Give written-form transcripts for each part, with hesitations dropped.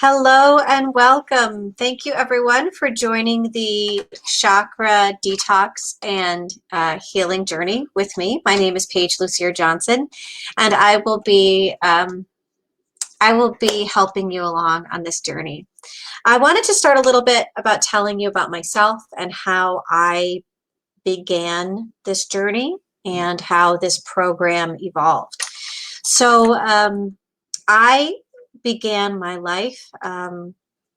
Hello and welcome. Thank you everyone for joining the Chakra Detox and Healing Journey with me. My name is Paige Lucier Johnson, and I will be helping you along on this journey. I wanted to start a little bit about telling you about myself and how I began this journey and how this program evolved. So I began my life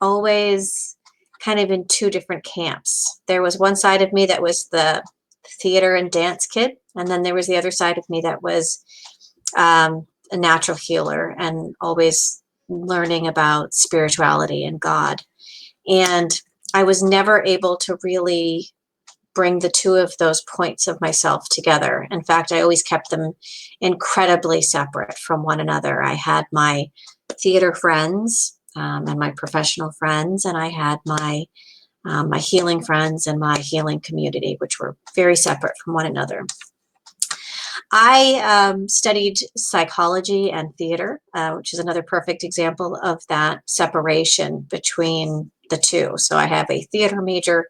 always kind of in two different camps. There was one side of me that was the theater and dance kid, and then there was the other side of me that was a natural healer and always learning about spirituality and God. And I was never able to really bring the two of those points of myself together. In fact, I always kept them incredibly separate from one another. I had my theater friends and my professional friends, and I had my my healing friends and my healing community, which were very separate from one another. I studied psychology and theater, which is another perfect example of that separation between the two. So I have a theater major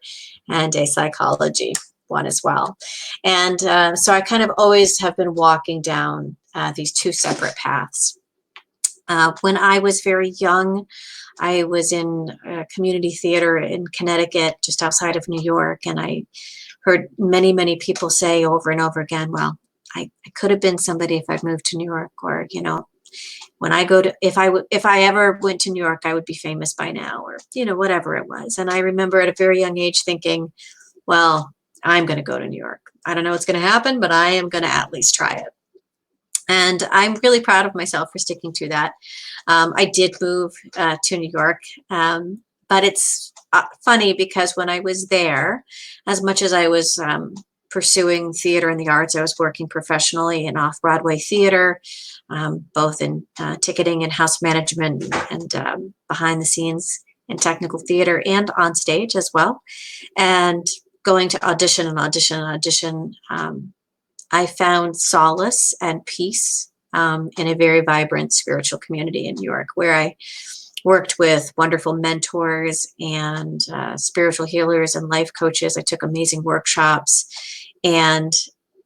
and a psychology one as well. And so I kind of always have been walking down these two separate paths. When I was very young, I was in community theater in Connecticut, just outside of New York, and I heard many people say over and over again, well, I could have been somebody if I'd moved to New York, or, you know, when I go to, if I ever went to New York, I would be famous by now, or, you know, whatever it was. And I remember at a very young age thinking, well, I'm going to go to New York. I don't know what's going to happen, but I am going to at least try it. And I'm really proud of myself for sticking to that. I did move to New York, but it's funny because when I was there, as much as I was pursuing theater and the arts, I was working professionally in off-Broadway theater, both in ticketing and house management and behind the scenes in technical theater and on stage as well. And going to audition and audition and audition, I found solace and peace in a very vibrant spiritual community in New York, where I worked with wonderful mentors and spiritual healers and life coaches. I took amazing workshops, and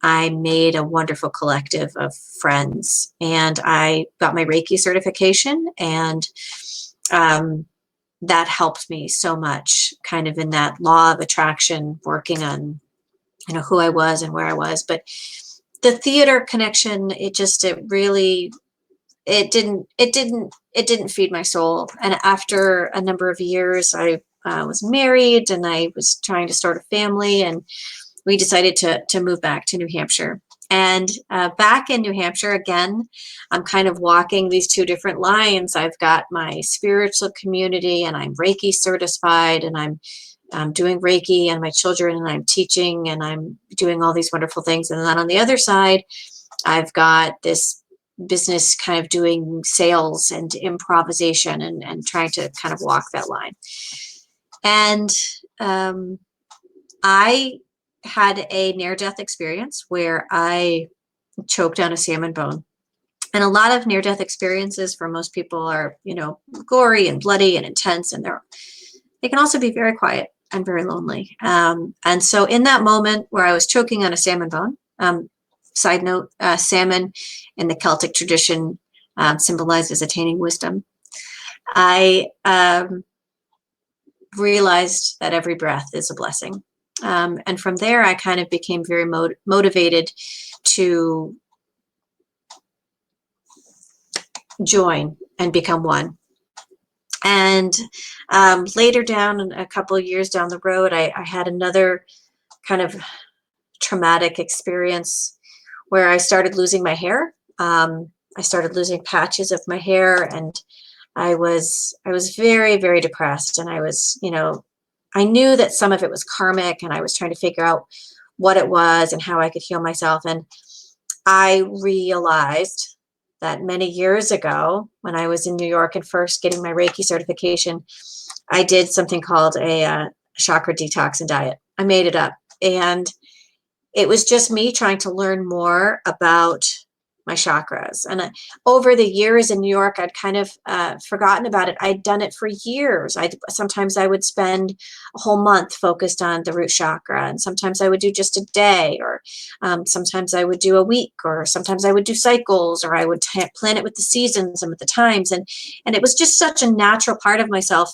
I made a wonderful collective of friends. And I got my Reiki certification, and that helped me so much, kind of in that law of attraction, working on, you know, who I was and where I was. But the theater connection, it didn't feed my soul. And after a number of years, I was married and I was trying to start a family, and we decided to move back to New Hampshire. And back in New Hampshire, again, I'm kind of walking these two different lines. I've got my spiritual community, and I'm Reiki certified, and I'm doing Reiki and my children, and I'm teaching, and I'm doing all these wonderful things. And then on the other side, I've got this business kind of doing sales and improvisation and trying to kind of walk that line. And I had a near-death experience where I choked on a salmon bone. And a lot of near-death experiences for most people are, you know, gory and bloody and intense, and they can also be very quiet and very lonely. And so in that moment where I was choking on a salmon bone, side note, salmon in the Celtic tradition symbolizes attaining wisdom. I realized that every breath is a blessing. And from there, I kind of became very motivated to join and become one. And later down, a couple of years down the road, I had another kind of traumatic experience where I started losing my hair. I started losing patches of my hair, and I was very depressed. And I was, you know, I knew that some of it was karmic, and I was trying to figure out what it was and how I could heal myself. And I realized that many years ago, when I was in New York and first getting my Reiki certification, I did something called a chakra detox and diet. I made it up. And it was just me trying to learn more about my chakras. And over the years in New York, I'd kind of forgotten about it. I'd done it for years. Sometimes I would spend a whole month focused on the root chakra, and sometimes I would do just a day, or sometimes I would do a week, or sometimes I would do cycles, or I would plan it with the seasons and with the times. And it was just such a natural part of myself.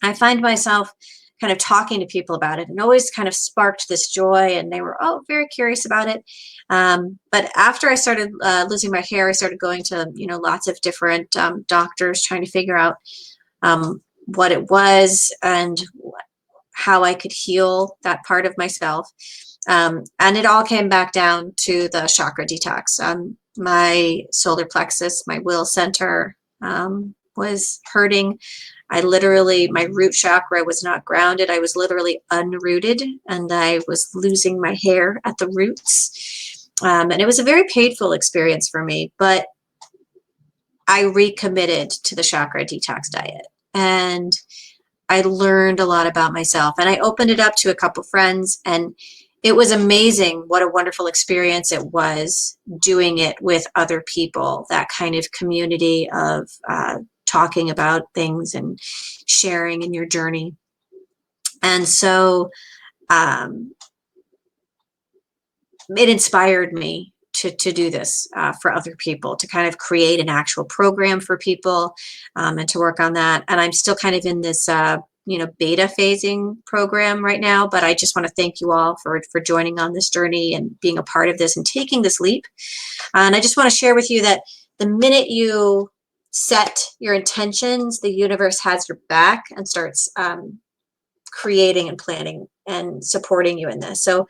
I find myself kind of talking to people about it, and always kind of sparked this joy, and they were very curious about it. But after I started losing my hair, I started going to, lots of different doctors, trying to figure out what it was and how I could heal that part of myself. And it all came back down to the chakra detox. My solar plexus, my will center, was hurting. My root chakra was not grounded. I was literally unrooted, and I was losing my hair at the roots. And it was a very painful experience for me, but I recommitted to the chakra detox diet, and I learned a lot about myself, and I opened it up to a couple friends, and it was amazing what a wonderful experience it was doing it with other people, that kind of community of talking about things and sharing in your journey. And so it inspired me to do this for other people, to kind of create an actual program for people, and to work on that. And I'm still kind of in this beta phasing program right now, but I just want to thank you all for joining on this journey and being a part of this and taking this leap. And I just want to share with you that the minute you set your intentions, the universe has your back and starts creating and planning and supporting you in this. So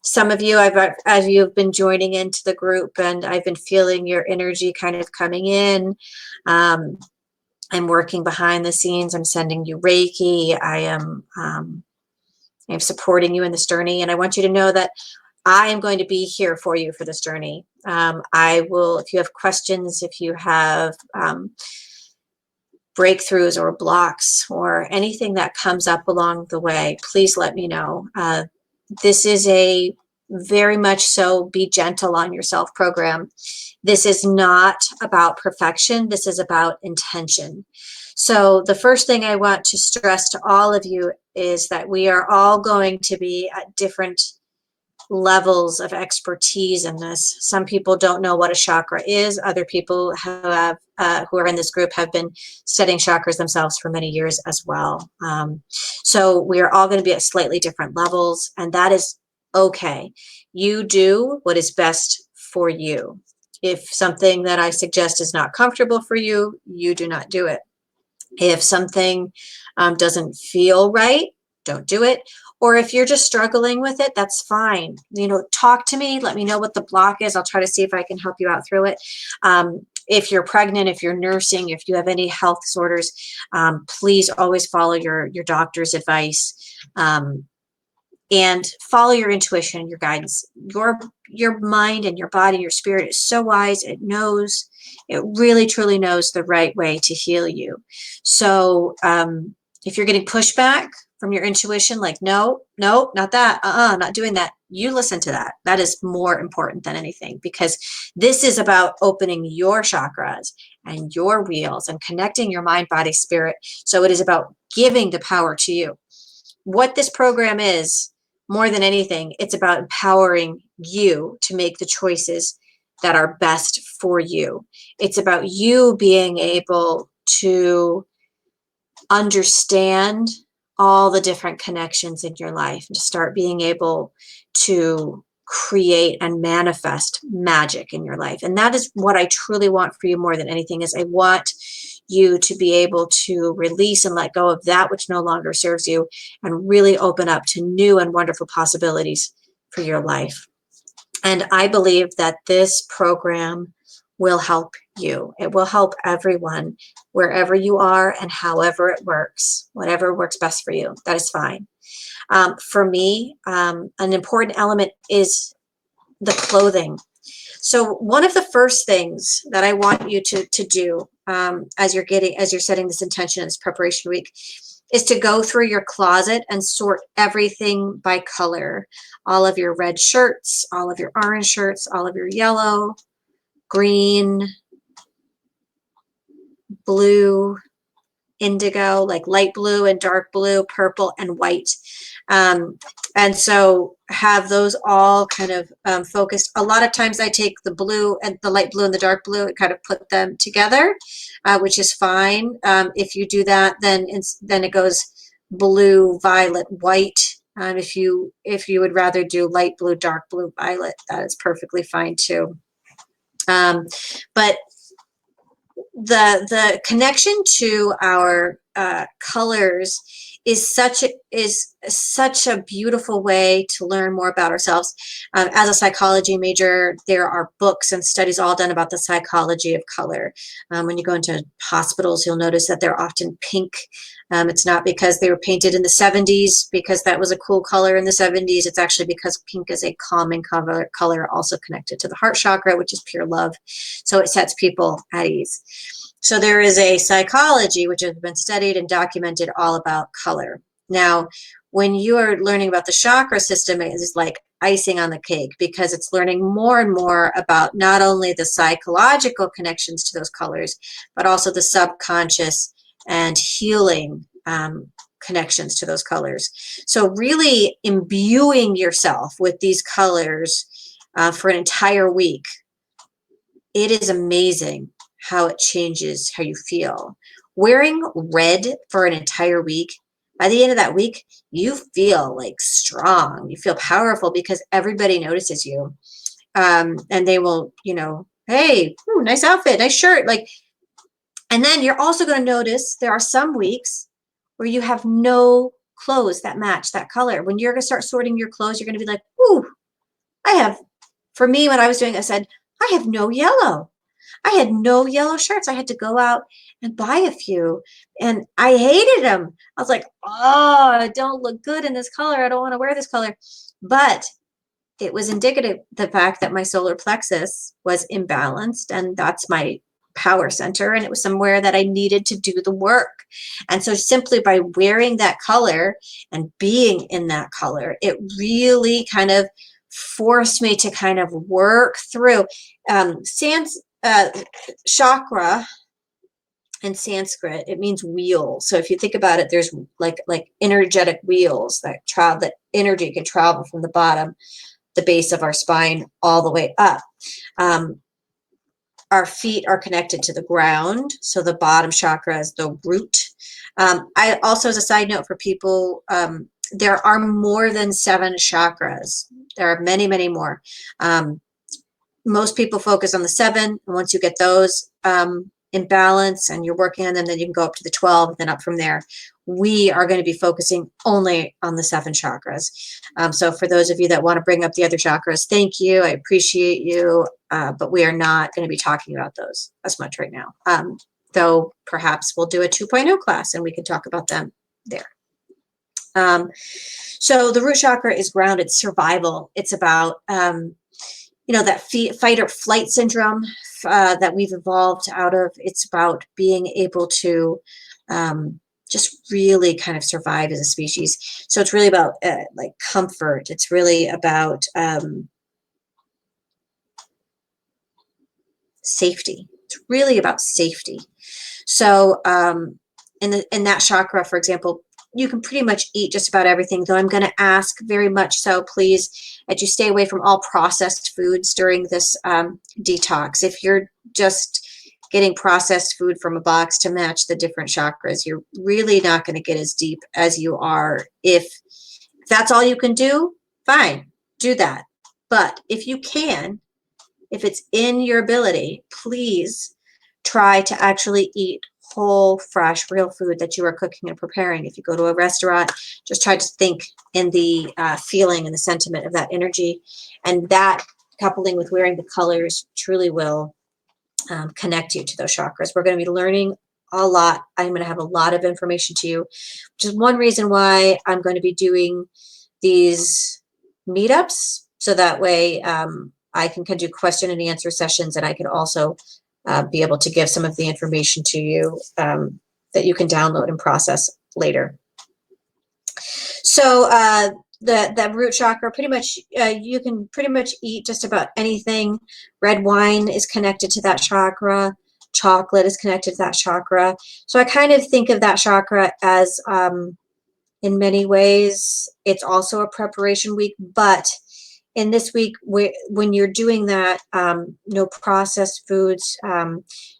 some of you, as you've been joining into the group, and I've been feeling your energy kind of coming in. I'm working behind the scenes. I'm sending you Reiki. I'm supporting you in this journey. And I want you to know that I am going to be here for you for this journey. I will, if you have questions, if you have breakthroughs or blocks or anything that comes up along the way, please let me know. This is a very much so be gentle on yourself program. This is not about perfection. This is about intention. So the first thing I want to stress to all of you is that we are all going to be at different levels of expertise in this. Some people don't know what a chakra is. Other people who are in this group have been studying chakras themselves for many years as well. So we are all going to be at slightly different levels, and that is okay. You do what is best for you. If something that I suggest is not comfortable for you, you do not do it. If something doesn't feel right, don't do it. Or if you're just struggling with it, that's fine. Talk to me. Let me know what the block is. I'll try to see if I can help you out through it. If you're pregnant, if you're nursing, if you have any health disorders, please always follow your doctor's advice. And follow your intuition, your guidance. Your mind and your body, your spirit is so wise. It knows, it really truly knows the right way to heal you. So if you're getting pushback from your intuition, like, no, not that, not doing that, you listen to that. That is more important than anything, because this is about opening your chakras and your wheels and connecting your mind, body, spirit. So it is about giving the power to you. What this program is, more than anything, it's about empowering you to make the choices that are best for you. It's about you being able to understand all the different connections in your life and to start being able to create and manifest magic in your life. And that is what I truly want for you more than anything. Is I want you to be able to release and let go of that which no longer serves you and really open up to new and wonderful possibilities for your life. And I believe that this program will help you. It will help everyone wherever you are and however it works, whatever works best for you. That is fine. For me, an important element is the clothing. So one of the first things that I want you to do as you're setting this intention, this preparation week, is to go through your closet and sort everything by color. All of your red shirts, all of your orange shirts, all of your yellow, green, blue, indigo, like light blue and dark blue, purple and white. And so have those all kind of focused. A lot of times I take the blue and the light blue and the dark blue and kind of put them together, which is fine. If you do that, then it goes blue, violet, white. If you would rather do light blue, dark blue, violet, that is perfectly fine too. But the connection to our colors is such a beautiful way to learn more about ourselves. As a psychology major, there are books and studies all done about the psychology of color. When you go into hospitals, you'll notice that they're often pink. It's not because they were painted in the 70s, because that was a cool color in the 70s. It's actually because pink is a calming color, also connected to the heart chakra, which is pure love. So it sets people at ease. So there is a psychology which has been studied and documented all about color. Now, when you are learning about the chakra system, it is like icing on the cake, because it's learning more and more about not only the psychological connections to those colors, but also the subconscious and healing connections to those colors. So really imbuing yourself with these colors for an entire week, it is amazing how it changes how you feel. Wearing red for an entire week, by the end of that week, you feel like strong. You feel powerful because everybody notices you. And they will, hey, ooh, nice outfit, nice shirt. And then you're also going to notice there are some weeks where you have no clothes that match that color. When you're going to start sorting your clothes, you're going to be like, ooh, for me, when I was doing it, I said, I have no yellow. I had no yellow shirts. I had to go out and buy a few, and I hated them. I was like, oh, I don't look good in this color. I don't want to wear this color. But it was indicative of the fact that my solar plexus was imbalanced, and that's my power center, and it was somewhere that I needed to do the work. And so simply by wearing that color and being in that color, it really kind of forced me to kind of work through chakra. In Sanskrit, it means wheel. So if you think about it, there's like energetic wheels that travel, that energy can travel from the bottom, the base of our spine, all the way up. Our feet are connected to the ground. So the bottom chakra is the root. I also, as a side note for people, there are more than 7 chakras. There are many, many more. Most people focus on the 7. And once you get those in balance and you're working on them, then you can go up to the 12, and then up from there. We are going to be focusing only on the 7 chakras. So for those of you that want to bring up the other chakras, thank you. I appreciate you. But we are not going to be talking about those as much right now. Though perhaps we'll do a 2.0 class and we can talk about them there. So the root chakra is grounded survival. It's about that fight or flight syndrome that we've evolved out of. It's about being able to just really kind of survive as a species. So it's really about comfort. It's really about safety. It's really about safety. So in that chakra, for example, you can pretty much eat just about everything, though I'm going to ask very much so, please, that you stay away from all processed foods during this detox. If you're just getting processed food from a box to match the different chakras, you're really not going to get as deep as you are. If that's all you can do, fine, do that. But if you can, if it's in your ability, please try to actually eat whole, fresh, real food that you are cooking and preparing. If you go to a restaurant, just try to think in the feeling and the sentiment of that energy. And that, coupling with wearing the colors, truly will connect you to those chakras. We're going to be learning a lot. I'm going to have a lot of information to you, which is one reason why I'm going to be doing these meetups. So that way I can do question and answer sessions, and I can also be able to give some of the information to you that you can download and process later. So the root chakra, pretty much, you can pretty much eat just about anything. Red wine is connected to that chakra. Chocolate is connected to that chakra. So I kind of think of that chakra as, in many ways, it's also a preparation week. But in this week, when you're doing that, no processed foods,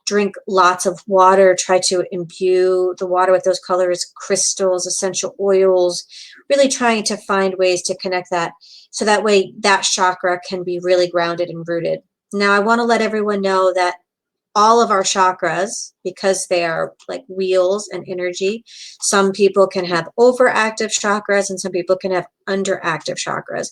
drink lots of water, try to imbue the water with those colors, crystals, essential oils, really trying to find ways to connect that. So that way that chakra can be really grounded and rooted. Now, I want to let everyone know that all of our chakras, because they are like wheels and energy, some people can have overactive chakras and some people can have underactive chakras.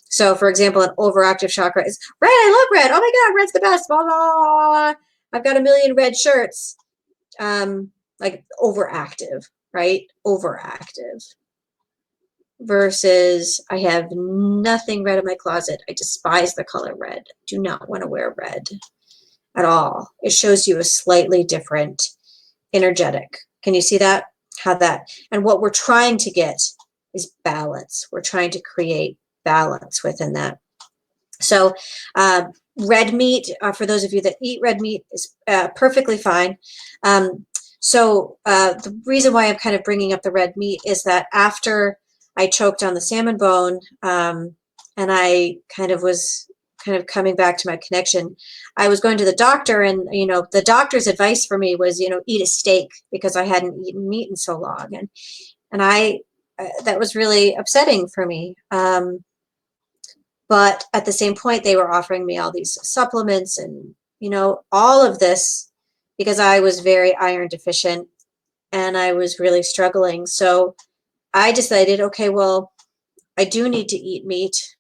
So for example, an overactive chakra is red. I love red. Oh my God, red's the best. Blah, blah, blah. I've got a million red shirts. Like overactive, right? Overactive. Versus I have nothing red in my closet. I despise the color red. Do not want to wear red at all. It shows you a slightly different energetic. Can you see that? How that, and what we're trying to get is balance. We're trying to create balance within that. So red meat, for those of you that eat red meat, is perfectly fine. So the reason why I'm kind of bringing up the red meat is that after I choked on the salmon bone, and I kind of was coming back to my connection, I was going to the doctor, and the doctor's advice for me was, eat a steak, because I hadn't eaten meat in so long, and I that was really upsetting for me. But at the same point, they were offering me all these supplements and all of this, because I was very iron deficient and I was really struggling. So I decided, okay, well, I do need to eat meat.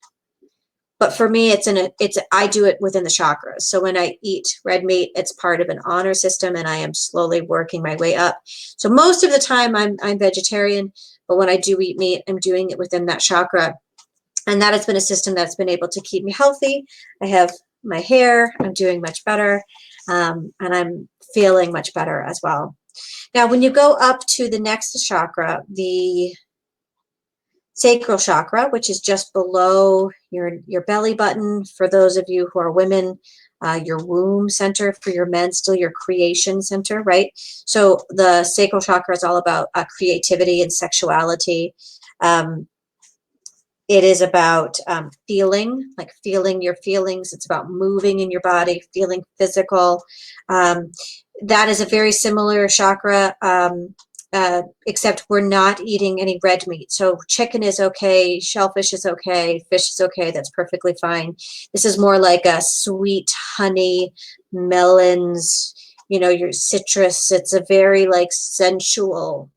But for me, I do it within the chakras. So when I eat red meat, it's part of an honor system, and I am slowly working my way up. So most of the time I'm vegetarian, but when I do eat meat, I'm doing it within that chakra. And that has been a system that's been able to keep me healthy. I have my hair, I'm doing much better, and I'm feeling much better as well. Now, when you go up to the next chakra, the sacral chakra, which is just below your belly button, for those of you who are women, your womb center; for your men, still your creation center, right? So the sacral chakra is all about creativity and sexuality. It is about feeling your feelings. It's about moving in your body, feeling physical. That is a very similar chakra, except we're not eating any red meat. So chicken is okay, shellfish is okay, fish is okay, that's perfectly fine. This is more like a sweet honey, melons, your citrus. It's a very sensual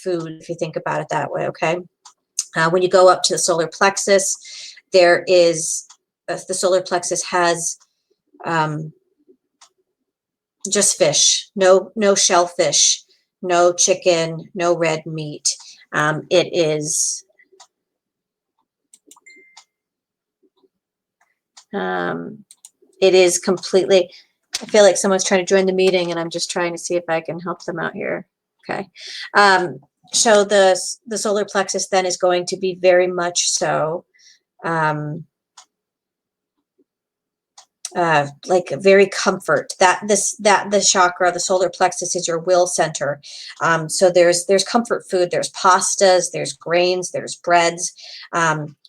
food, if you think about it that way, okay? When you go up to the solar plexus, there is, the solar plexus has just fish, no shellfish, no chicken, no red meat. It is completely, I feel like someone's trying to join the meeting, and I'm just trying to see if I can help them out here. Okay. So the solar plexus then is going to be very much so very comfort. The chakra, the solar plexus, is your will center. So there's comfort food, there's pastas, there's grains, there's breads,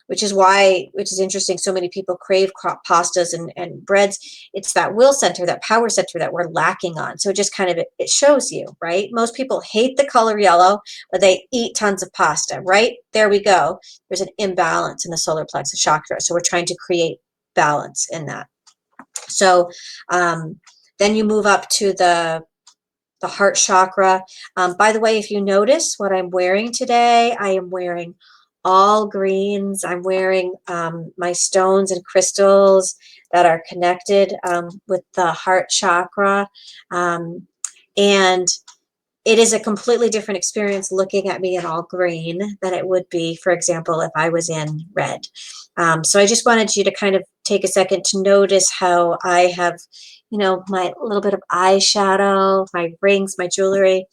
which is interesting. So many people crave pastas and breads. It's that will center, that power center that we're lacking on. So it just it shows you, right? Most people hate the color yellow, but they eat tons of pasta, right? There we go. There's an imbalance in the solar plexus chakra. So we're trying to create balance in that. So then you move up to the heart chakra. By the way, if you notice what I'm wearing today, I am wearing all greens. I'm wearing my stones and crystals that are connected with the heart chakra. And it is a completely different experience looking at me in all green than it would be, for example, if I was in red. So I just wanted you to kind of take a second to notice how I have, my little bit of eyeshadow, my rings, my jewelry.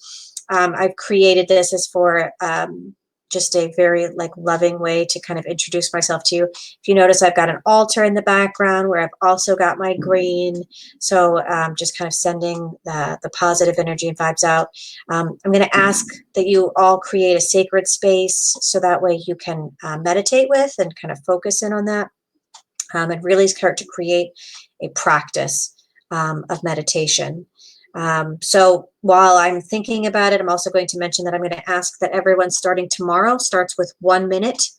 I've created this as for just a very like loving way to kind of introduce myself to you. If you notice, I've got an altar in the background where I've also got my green. So just kind of sending the positive energy and vibes out. I'm going to ask that you all create a sacred space so that way you can meditate with and kind of focus in on that. And really start to create a practice of meditation. So while I'm thinking about it, I'm also going to mention that I'm going to ask that everyone starting tomorrow starts with 1 minute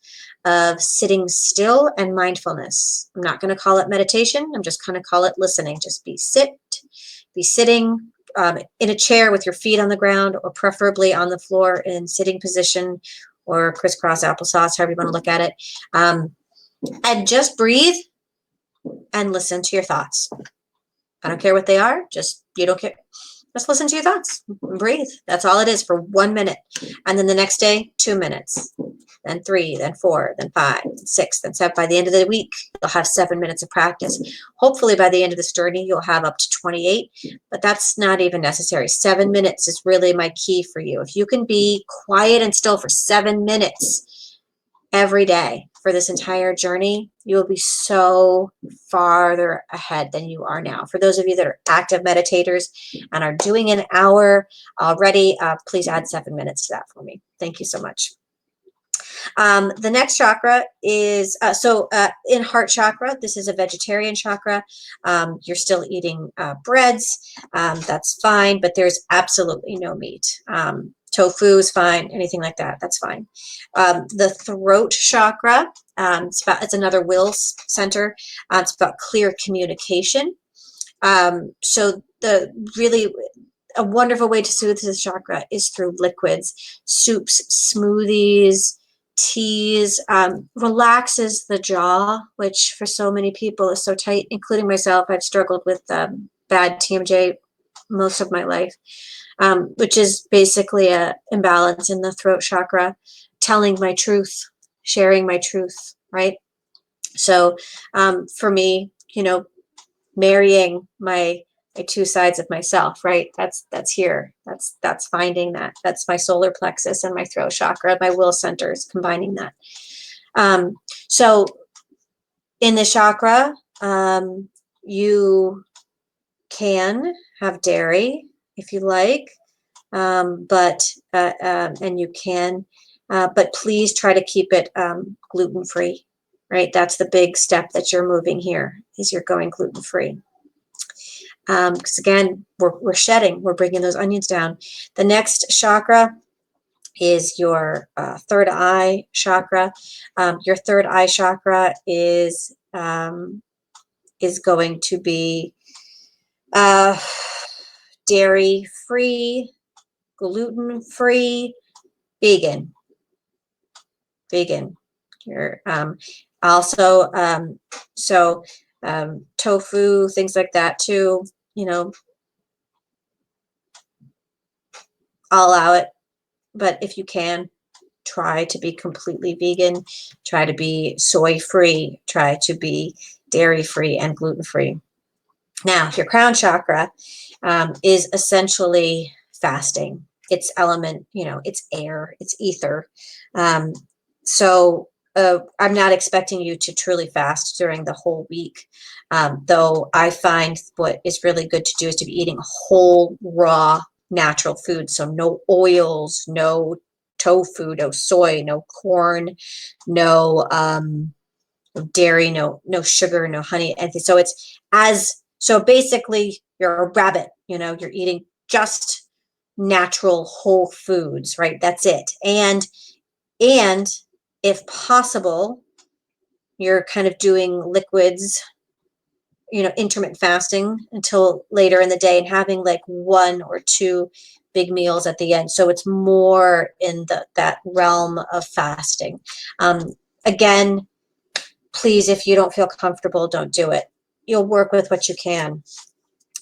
of sitting still and mindfulness. I'm not going to call it meditation. I'm just going to call it listening. Just be sitting in a chair with your feet on the ground, or preferably on the floor in sitting position, or crisscross applesauce, however you want to look at it. And just breathe and listen to your thoughts. I don't care what they are. You don't care. Just listen to your thoughts and breathe. That's all it is for 1 minute. And then the next day, 2 minutes, then 3, then 4, then 5, then 6, then 7. By the end of the week, you'll have 7 minutes of practice. Hopefully by the end of this journey, you'll have up to 28, but that's not even necessary. 7 minutes is really my key for you. If you can be quiet and still for 7 minutes every day for this entire journey, you will be so farther ahead than you are now. For those of you that are active meditators and are doing an hour already, please add 7 minutes to that for me. Thank you so much. The next chakra is, in heart chakra, this is a vegetarian chakra. You're still eating breads. That's fine, but there's absolutely no meat. Tofu is fine, anything like that, that's fine. The throat chakra, it's another will center. It's about clear communication. So a wonderful way to soothe this chakra is through liquids, soups, smoothies, teas, relaxes the jaw, which for so many people is so tight, including myself. I've struggled with bad TMJ most of my life. Which is basically a imbalance in the throat chakra, telling my truth, sharing my truth, right? So for me, marrying my two sides of myself, right? That's here. That's finding that. That's my solar plexus and my throat chakra, my will centers, combining that. So in the chakra, you can have dairy if you like, and you can, but please try to keep it gluten-free, right? That's the big step that you're moving here, is you're going gluten-free. Because again, we're shedding, we're bringing those onions down. The next chakra is your third eye chakra. Your third eye chakra is going to be dairy-free, gluten-free, vegan. You're also tofu, things like that too. I'll allow it, but if you can, try to be completely vegan. Try to be soy-free. Try to be dairy-free and gluten-free. Now, your crown chakra is essentially fasting. It's element, it's air, it's ether. So I'm not expecting you to truly fast during the whole week, though I find what is really good to do is to be eating whole, raw, natural food. So no oils, no tofu, no soy, no corn, no dairy, no sugar, no honey. And so basically you're a rabbit, you're eating just natural whole foods, right? That's it. And if possible, you're kind of doing liquids, intermittent fasting until later in the day and having like 1 or 2 big meals at the end. So it's more in that realm of fasting. Again, please, if you don't feel comfortable, don't do it. You'll work with what you can.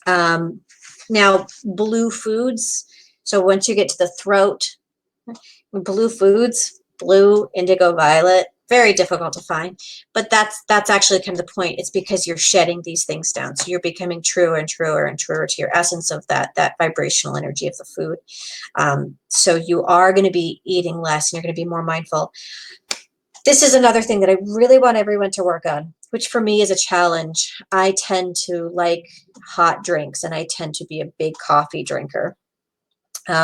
Now, blue foods. So once you get to the throat, blue foods, blue, indigo, violet, very difficult to find, but that's actually kind of the point. It's because you're shedding these things down. So you're becoming truer and truer and truer to your essence of that vibrational energy of the food. So you are going to be eating less and you're going to be more mindful. This is another thing that I really want everyone to work on, which for me is a challenge. I tend to like hot drinks and I tend to be a big coffee drinker.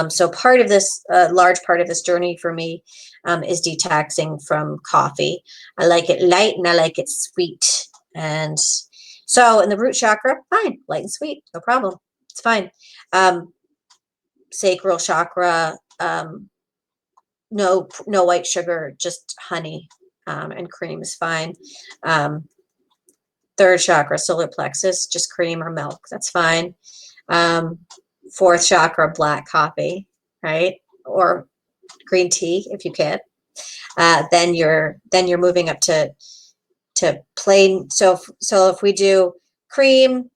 So part of this, large part of this journey for me is detoxing from coffee. I like it light and I like it sweet. And so in the root chakra, fine, light and sweet, no problem. It's fine. Sacral chakra, no white sugar, just honey and cream is fine. Third chakra, solar plexus, just cream or milk, that's fine. Fourth chakra, black coffee, right? Or green tea if you can. Then you're moving up to plain. So if we do cream,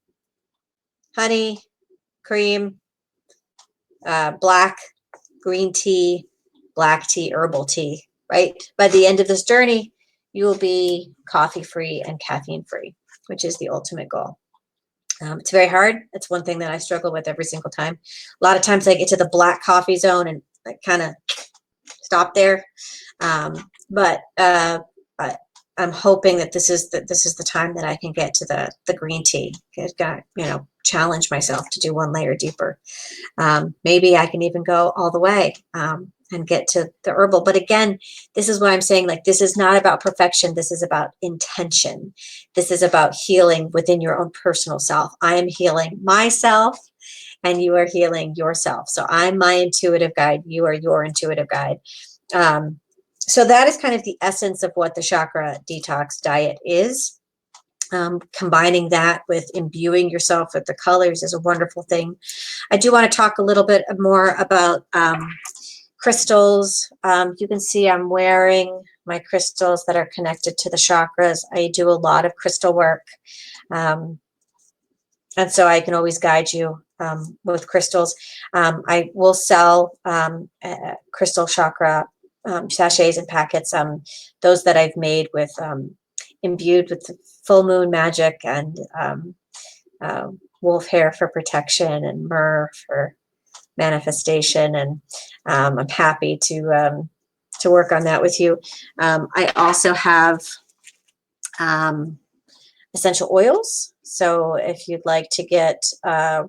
honey, cream, black, green tea, black tea, herbal tea, right? By the end of this journey, you will be coffee free and caffeine free, which is the ultimate goal. It's very hard. It's one thing that I struggle with every single time. A lot of times I get to the black coffee zone and I kind of stop there. But I'm hoping that this is the time that I can get to the green tea. Challenge myself to do one layer deeper. Maybe I can even go all the way and get to the herbal. But again, this is why I'm saying, like, this is not about perfection. This is about intention. This is about healing within your own personal self. I am healing myself and you are healing yourself. So I'm my intuitive guide. You are your intuitive guide. So that is kind of the essence of what the chakra detox diet is. Combining that with imbuing yourself with the colors is a wonderful thing. I do want to talk a little bit more about crystals. You can see I'm wearing my crystals that are connected to the chakras. I do a lot of crystal work. And so I can always guide you with crystals. I will sell crystal chakra sachets and packets, those that I've made with imbued with full moon magic and wolf hair for protection and myrrh for manifestation. And I'm happy to work on that with you. I also have essential oils. So if you'd like to get, I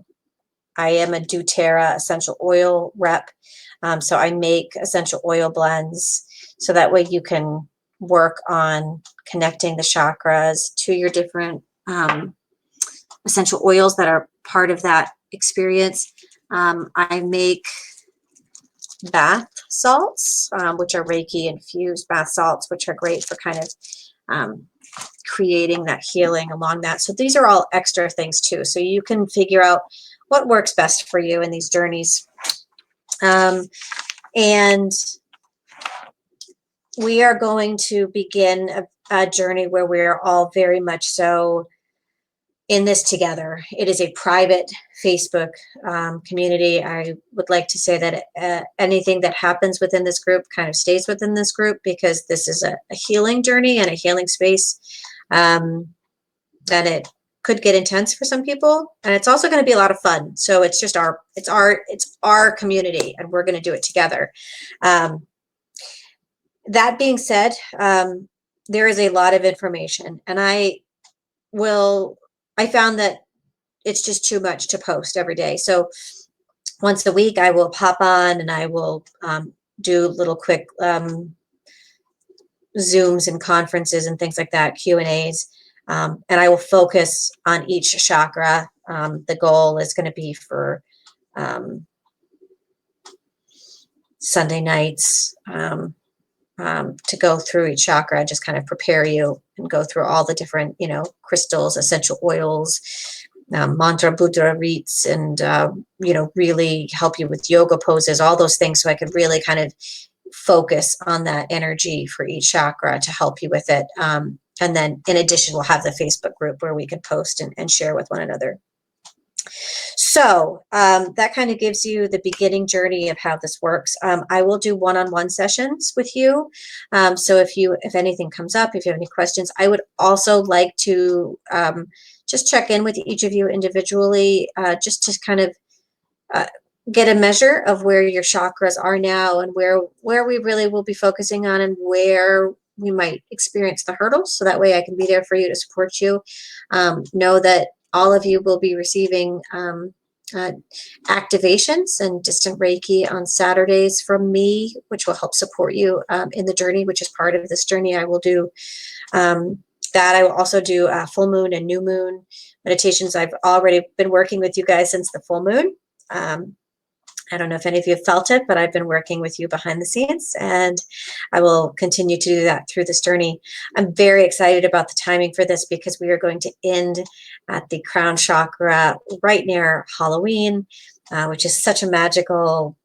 am a doTERRA essential oil rep. So I make essential oil blends so that way you can work on connecting the chakras to your different essential oils that are part of that experience. I make bath salts, which are Reiki infused bath salts, which are great for kind of creating that healing along that. So these are all extra things too. So you can figure out what works best for you in these journeys. And we are going to begin a journey where we're all very much so in this together. It is a private Facebook community. I would like to say that anything that happens within this group kind of stays within this group, because this is a healing journey and a healing space. And it could get intense for some people, and it's also going to be a lot of fun. So it's just our community, and we're going to do it together. That being said, there is a lot of information, and I found that it's just too much to post every day. So once a week I will pop on and I will do little quick Zooms and conferences and things like that, Q&As. And I will focus on each chakra. The goal is going to be for Sunday nights to go through each chakra, just kind of prepare you and go through all the different, crystals, essential oils, mantra, mudra, reits, and, really help you with yoga poses, all those things. So I could really kind of focus on that energy for each chakra to help you with it. And then in addition, we'll have the Facebook group where we can post and share with one another. So that kind of gives you the beginning journey of how this works. I will do one-on-one sessions with you. So if anything comes up, if you have any questions, I would also like to just check in with each of you individually, just to kind of get a measure of where your chakras are now and where we really will be focusing on and where we might experience the hurdles. So that way I can be there for you to support you. Know that all of you will be receiving activations and distant Reiki on Saturdays from me, which will help support you in the journey, which is part of this journey. I will do that. I will also do full moon and new moon meditations. I've already been working with you guys since the full moon. I don't know if any of you have felt it, but I've been working with you behind the scenes, and I will continue to do that through this journey. I'm very excited about the timing for this because we are going to end at the crown chakra right near Halloween, which is such a magical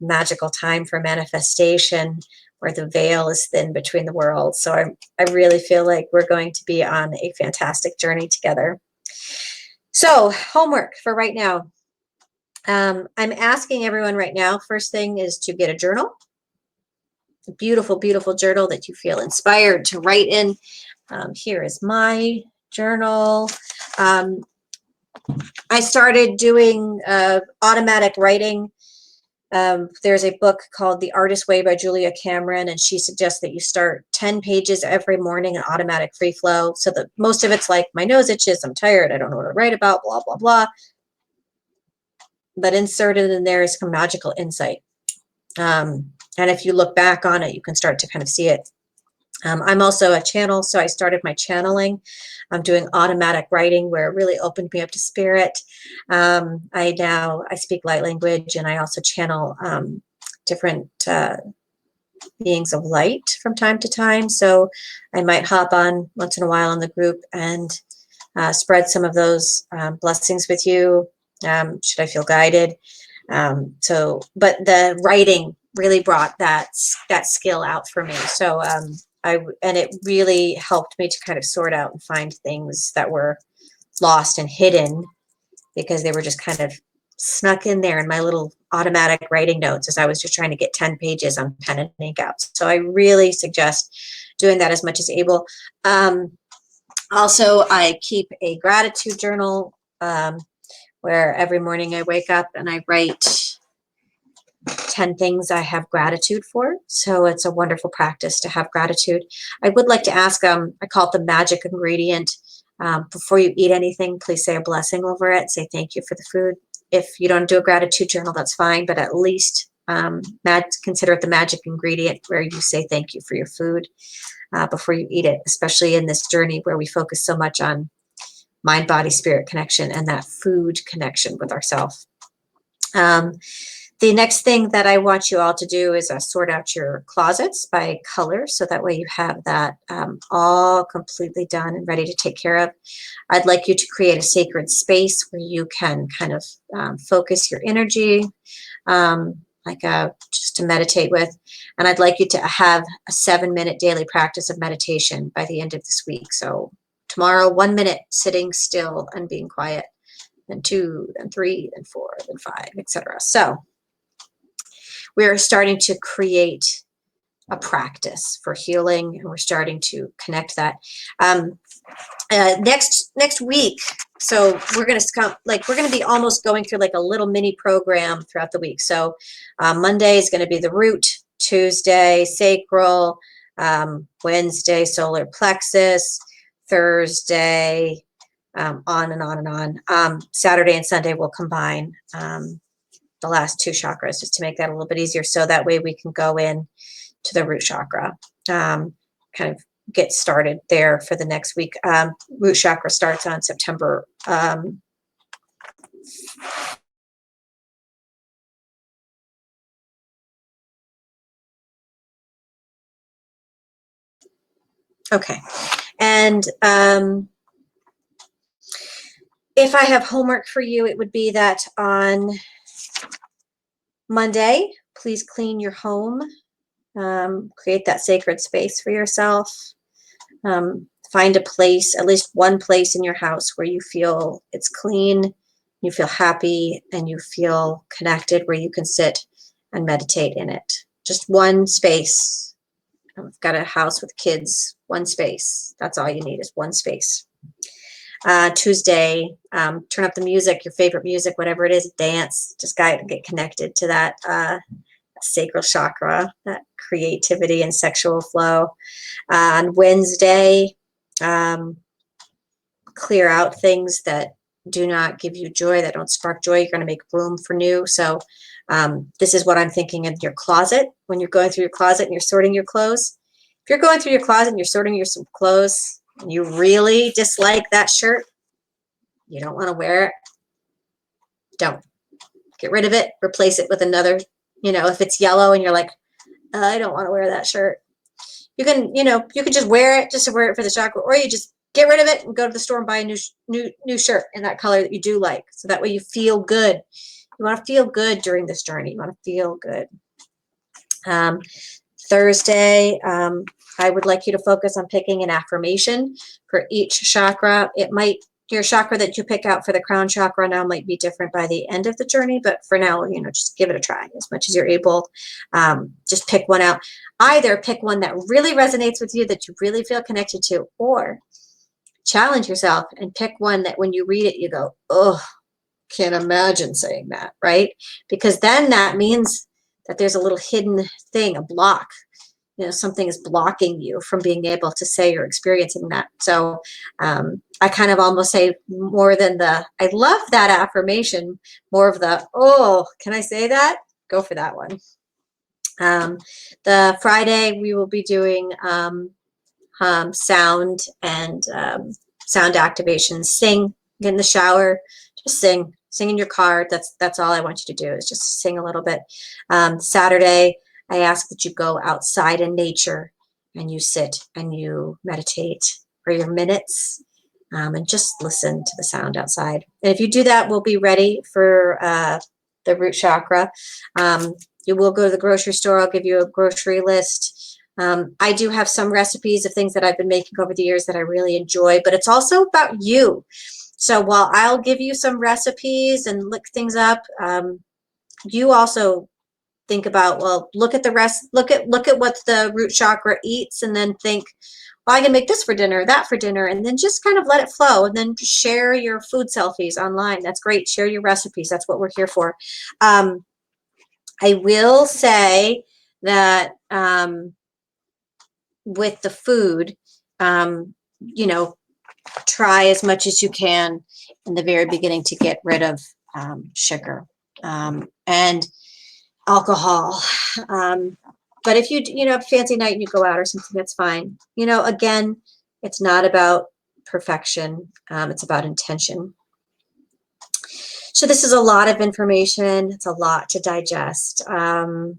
time for manifestation, where the veil is thin between the worlds. So I really feel like we're going to be on a fantastic journey together. So homework for right now. I'm asking everyone right now, first thing is to get a journal, a beautiful, beautiful journal that you feel inspired to write in. Here is my journal. I started doing automatic writing. There's a book called The Artist's Way by Julia Cameron, and she suggests that you start 10 pages every morning in automatic free flow. So that most of it's like, my nose itches, I'm tired, I don't know what to write about, blah, blah, blah. But inserted in there is some magical insight. And if you look back on it, you can start to kind of see it. I'm also a channel, so I started my channeling. I'm doing automatic writing where it really opened me up to spirit. I speak light language, and I also channel different beings of light from time to time. So I might hop on once in a while in the group and spread some of those blessings with you. Should I feel guided? But the writing really brought that skill out for me. So and it really helped me to kind of sort out and find things that were lost and hidden because they were just kind of snuck in there in my little automatic writing notes as I was just trying to get 10 pages on pen and ink out. So I really suggest doing that as much as able. Also, I keep a gratitude journal where every morning I wake up and I write 10 things I have gratitude for. So it's a wonderful practice to have gratitude. I would like to ask, I call it the magic ingredient. Before you eat anything, please say a blessing over it. Say thank you for the food. If you don't do a gratitude journal, that's fine, but at least consider it the magic ingredient where you say thank you for your food before you eat it, especially in this journey where we focus so much on mind, body, spirit connection and that food connection with ourselves. The next thing that I want you all to do is sort out your closets by color, so that way you have that all completely done and ready to take care of. I'd like you to create a sacred space where you can kind of focus your energy, just to meditate with. And I'd like you to have a 7-minute daily practice of meditation by the end of this week. So tomorrow, 1 minute sitting still and being quiet, then 2, then 3, then 4, then 5, etc. So we're starting to create a practice for healing, and we're starting to connect that. Next week, so we're going to be almost going through like a little mini program throughout the week. So Monday is going to be the root, Tuesday sacral, Wednesday solar plexus, Thursday, on and on and on. Saturday and Sunday will combine the last 2 chakras just to make that a little bit easier. So that way we can go in to the root chakra, kind of get started there for the next week. Root chakra starts on September. Okay. And if I have homework for you, it would be that on Monday, please clean your home, create that sacred space for yourself. Find a place, at least one place in your house where you feel it's clean, You feel happy and you feel connected, where you can sit and meditate in it. Just one space. I've got a house with kids, one space. That's all you need is one space. Tuesday, turn up the music, your favorite music, whatever it is, dance, just get connected to that sacral chakra, that creativity and sexual flow. On Wednesday, clear out things that do not give you joy, that don't spark joy. You're going to make room for new. So this is what I'm thinking in your closet. When you're going through your closet and you're sorting your clothes, if you're going through your closet and you're sorting your some clothes and you really dislike that shirt, you don't want to wear it, don't. Get rid of it, replace it with another. If it's yellow and you're like, I don't want to wear that shirt, you can just wear it for the chakra, or you just get rid of it and go to the store and buy a new shirt in that color that you do like. So that way you feel good. You want to feel good during this journey. You want to feel good. Thursday, I would like you to focus on picking an affirmation for each chakra. Your chakra that you pick out for the crown chakra now might be different by the end of the journey, but for now, just give it a try as much as you're able. Just pick one out. Either pick one that really resonates with you, that you really feel connected to, or challenge yourself and pick one that when you read it, you go, oh, can't imagine saying that, right? Because then that means that there's a little hidden thing, a block. Something is blocking you from being able to say you're experiencing that. So I kind of almost say more than I love that affirmation, more of the, oh, can I say that? Go for that one. The Friday, we will be doing sound and sound activation. Sing, get in the shower, just sing in your car. That's all I want you to do, is just sing a little bit. Saturday, I ask that you go outside in nature and you sit and you meditate for your minutes and just listen to the sound outside. And if you do that, we'll be ready for the root chakra. You will go to the grocery store. I'll give you a grocery list. I do have some recipes of things that I've been making over the years that I really enjoy, but it's also about you. So while I'll give you some recipes and look things up, you also think about, well, look at the rest, look at what the root chakra eats, and then think, well, I can make this for dinner, that for dinner, and then just kind of let it flow, and then share your food selfies online. That's great. Share your recipes. That's what we're here for. I will say that with the food, try as much as you can in the very beginning to get rid of sugar and alcohol. But if you have a fancy night and you go out or something, that's fine. Again, it's not about perfection. It's about intention. So this is a lot of information. It's a lot to digest. And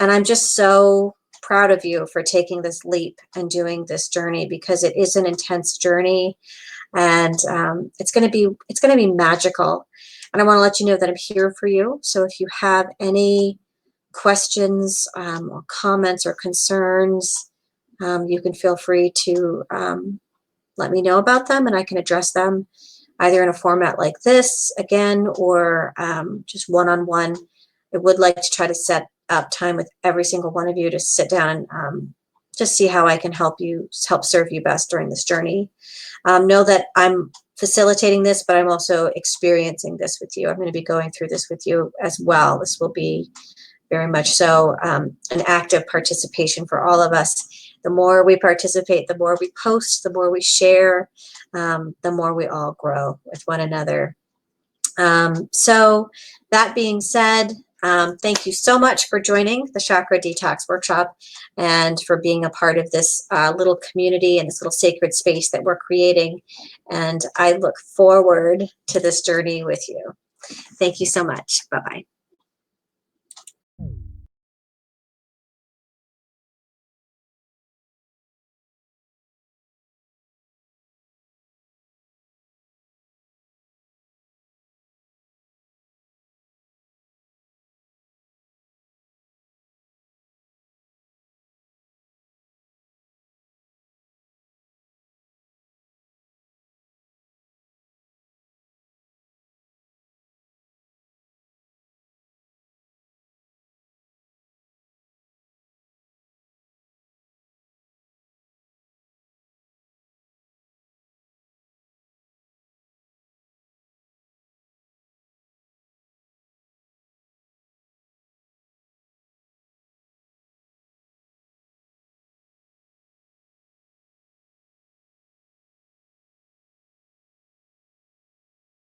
I'm just so proud of you for taking this leap and doing this journey, because it is an intense journey, and it's going to be magical. And I want to let you know that I'm here for you. So if you have any questions or comments or concerns, you can feel free to let me know about them, and I can address them either in a format like this again, or just one-on-one. I would like to try to set up time with every single one of you to sit down and just see how I can help serve you best during this journey. Know that I'm facilitating this, but I'm also experiencing this with you. I'm going to be going through this with you as well. This will be very much so an active participation for all of us. The more we participate, the more we post, the more we share, the more we all grow with one another. So that being said, thank you so much for joining the Chakra Detox Workshop and for being a part of this little community and this little sacred space that we're creating. And I look forward to this journey with you. Thank you so much. Bye-bye.